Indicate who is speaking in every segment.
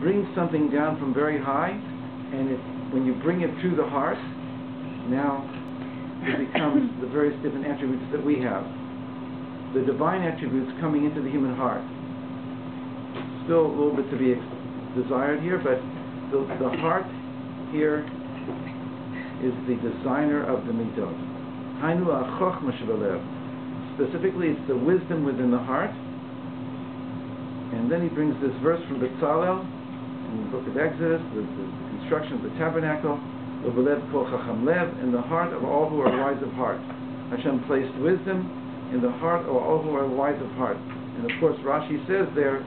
Speaker 1: brings something down from very high, and when you bring it to the heart, now it becomes the various different attributes that we have. The divine attributes coming into the human heart. Still a little bit to be desired here, but the heart here is the designer of the midot. Hainu ha'chochma shebalev. Specifically, it's the wisdom within the heart. And then he brings this verse from Betzalel in the book of Exodus, the construction of the tabernacle. Ubalev kol chacham lev, in the heart of all who are wise of heart. Hashem placed wisdom in the heart of all who are wise of heart. And of course, Rashi says there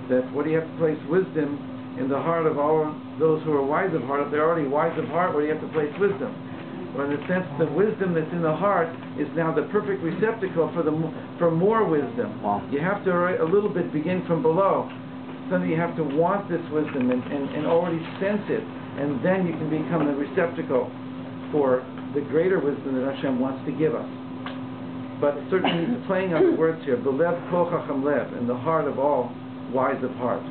Speaker 1: that what do you have to place wisdom in the heart of all those who are wise of heart? If they're already wise of heart, what do you have to place wisdom? Well, in a sense, the wisdom that's in the heart is now the perfect receptacle for more wisdom.
Speaker 2: Wow.
Speaker 1: You have to a little bit begin from below. So you have to want this wisdom and already sense it, and then you can become the receptacle for the greater wisdom that Hashem wants to give us. But certainly he's playing on the words here, Belev kol chacham lev, in the heart of all wise of heart.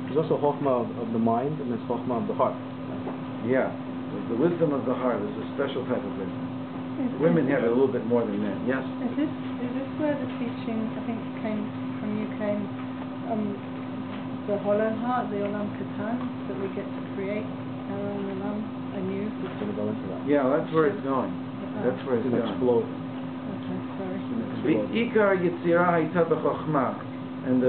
Speaker 2: There's also chokhmah of the mind, and there's chokhmah of the heart.
Speaker 1: Yeah, the wisdom of the heart is a special type of wisdom. Women have it a little bit more than men. Yes?
Speaker 3: Is this where the teaching, I think, came, the hollow heart, the olam katan, that we get to create our own olam anew?
Speaker 1: Yeah, that's where it's going. That's where it's going.
Speaker 2: Explode.
Speaker 3: Okay, sorry.
Speaker 1: Ikar yitzirah hayta b'chokhmah, and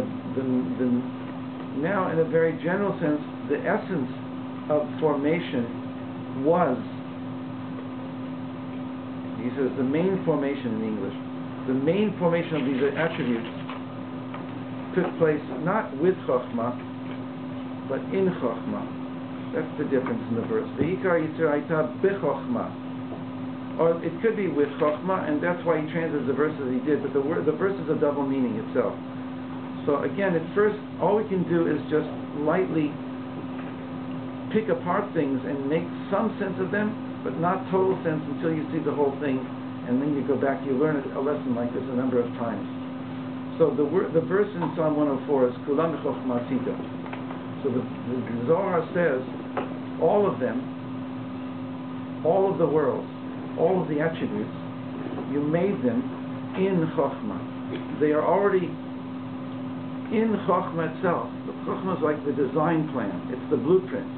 Speaker 1: now in a very general sense, the essence of formation was, he says, the main formation in English, the main formation of these attributes took place not with Chokhmah, but in Chokhmah. That's the difference in the verse. V'ikar yitzir hayta b'chokhmah. Or it could be with Chokhmah, and that's why he translates the verse as he did, but the verse is a double meaning itself. So again, at first, all we can do is just lightly pick apart things and make some sense of them, but not total sense until you see the whole thing, and then you go back, you learn a lesson like this a number of times. So the verse in Psalm 104 is Kulam b'chokhmah asita. So the Zohar says, all of them, all of the worlds, all of the attributes, you made them in Chokhmah. They are already in Chokhmah itself. The Chokhmah is like the design plan. It's the blueprint.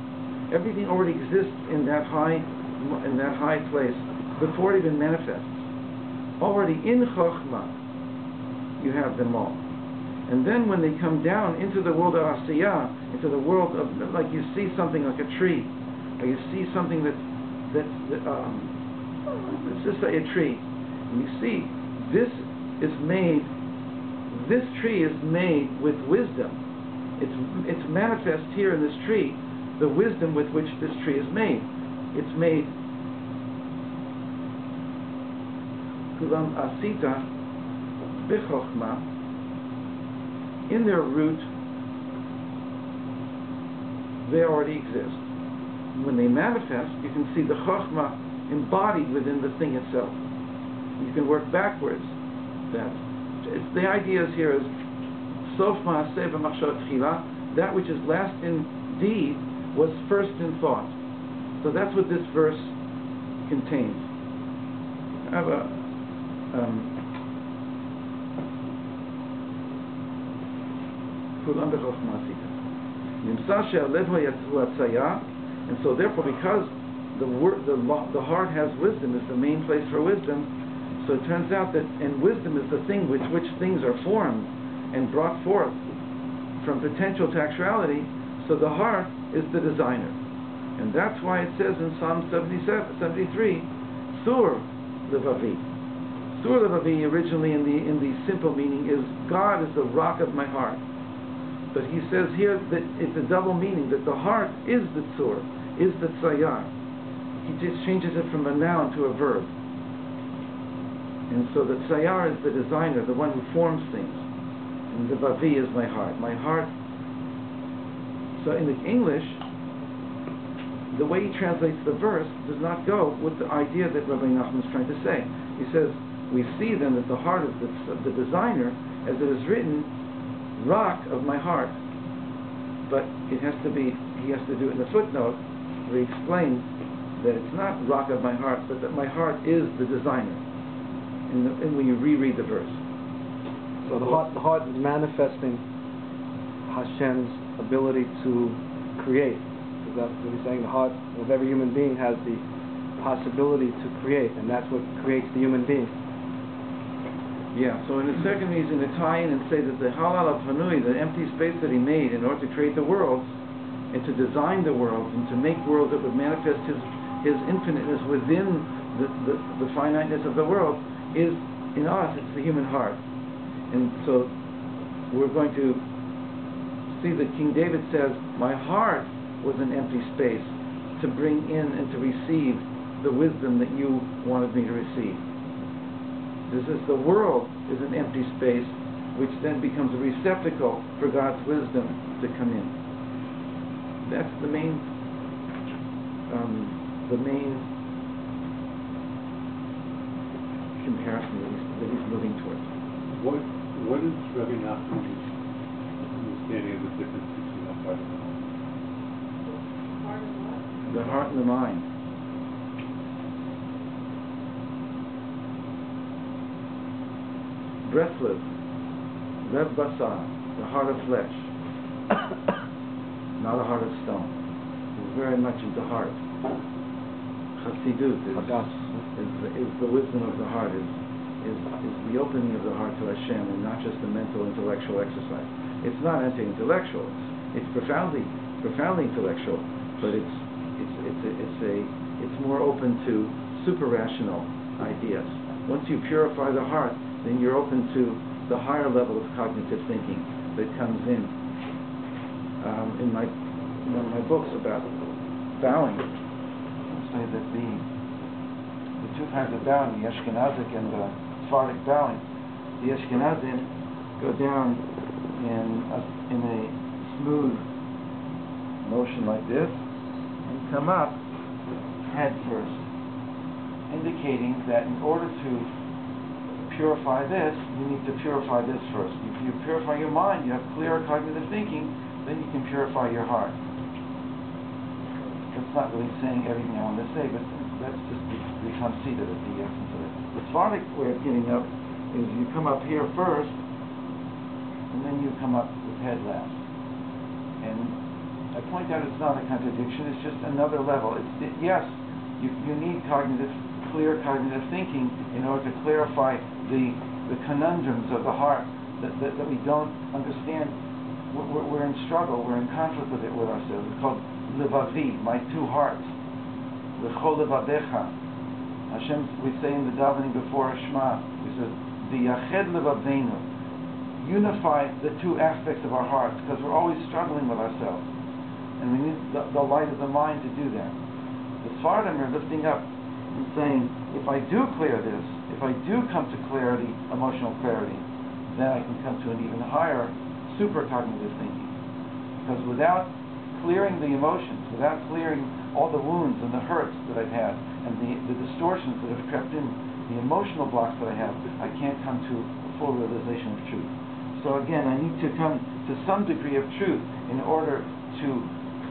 Speaker 1: Everything already exists in that high place before it even manifests. Already in Chokhmah, you have them all. And then when they come down into the world of Asiyah, into the world of, like you see something like a tree, or you see something let's just say a tree, and you see this tree is made with wisdom. It's manifest here in this tree, the wisdom with which this tree is made. It's made Kulam Asita B'chokhmah. In their root, they already exist. When they manifest, you can see the Chokhmah embodied within the thing itself. You can work backwards. The idea here is Sof Ma'aseh V'Machshav Tchila, that which is last in deed was first in thought. So that's what this verse contains. I have a and so therefore, because the heart has wisdom, is the main place for wisdom, so it turns out that, and wisdom is the thing with which things are formed and brought forth from potential to actuality, so the heart is the designer. And that's why it says in Psalm 73, Sur Levavi. Sur Levavi originally in the simple meaning is God is the rock of my heart. But he says here that it's a double meaning, that the heart is the Sur, is the Tzayar. He just changes it from a noun to a verb. And so the Tzayar is the designer, the one who forms things. And the Vavi is my heart. My heart. So in the English, the way he translates the verse does not go with the idea that Rabbi Nachman is trying to say. He says, we see then that the heart of the designer, as it is written, rock of my heart. but it has to be, he has to do it in the footnote where he explains that it's not rock of my heart, but that my heart is the designer. And when you reread the verse.
Speaker 2: So the heart is manifesting Hashem's ability to create. Is that what he's saying? The heart of every human being has the possibility to create, and that's what creates the human being.
Speaker 1: Yeah, so in the second he's going to tie in and say that the halal panui, the empty space that he made in order to create the worlds and to design the worlds and to make worlds that would manifest his infiniteness within the finiteness of the world, is in us, it's the human heart. And so we're going to see that King David says, my heart was an empty space to bring in and to receive the wisdom that you wanted me to receive. This is the world is an empty space, which then becomes a receptacle for God's wisdom to come in. That's the main comparison that he's moving towards.
Speaker 4: What is Rabbi Nachman's understanding of the difference between the heart and the mind?
Speaker 1: The heart and the mind. Breathless, Lev Basar, the heart of flesh, not a heart of stone. It's very much into heart. Chassidut is the wisdom of the heart, is the opening of the heart to Hashem, and not just a mental intellectual exercise. It's not anti-intellectual. It's profoundly intellectual, but it's more open to super-rational ideas. Once you purify the heart, then you're open to the higher level of cognitive thinking that comes in. In one of my books about bowing, I say that the two kinds of bowing, the Ashkenazic and the Sephardic bowing, the Ashkenazim go down in a smooth motion like this and come up head first, indicating that in order to purify this, you need to purify this first. If you purify your mind, you have clearer cognitive thinking, then you can purify your heart. That's not really saying everything I want to say, but that's just the conceit of it, the essence of it. The Sephardic way of getting up is you come up here first, and then you come up with head last. And I point out it's not a contradiction, it's just another level. Yes, you need clear cognitive thinking in order to clarify the conundrums of the heart that we don't understand. We're in struggle, we're in conflict with ourselves. It's called levavi, my two hearts. L'chol levavecha. Hashem, we say in the davening before Shema, we say, v'yached levavenu. Unify the two aspects of our hearts, because we're always struggling with ourselves. And we need the light of the mind to do that. The Sephardim are lifting up and saying, if I do clear this, if I do come to clarity, emotional clarity, then I can come to an even higher supercognitive thinking. Because without clearing the emotions, without clearing all the wounds and the hurts that I've had, and the distortions that have crept in, the emotional blocks that I have, I can't come to a full realization of truth. So again, I need to come to some degree of truth in order to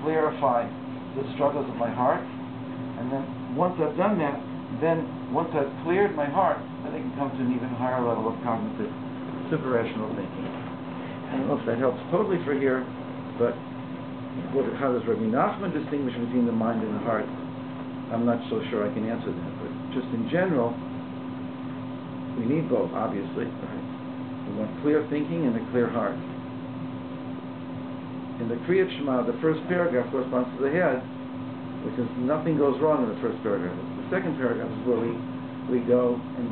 Speaker 1: clarify the struggles of my heart. And then once I've done that, then once I've cleared my heart, then I can come to an even higher level of cognitive, super-rational thinking. I don't know if that helps totally for here, but how does Rabbi Nachman distinguish between the mind and the heart? I'm not so sure I can answer that, but just in general, we need both, obviously. Right? We want clear thinking and a clear heart. In the Kriyat Shema, the first paragraph corresponds to the head, which is nothing goes wrong in the first paragraph. The second paragraph is where we go and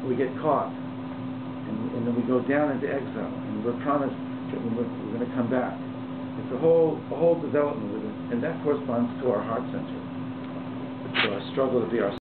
Speaker 1: we get caught, and then we go down into exile, and we're promised that we're going to come back. It's a whole development with it, and that corresponds to our heart center, to our struggle to be our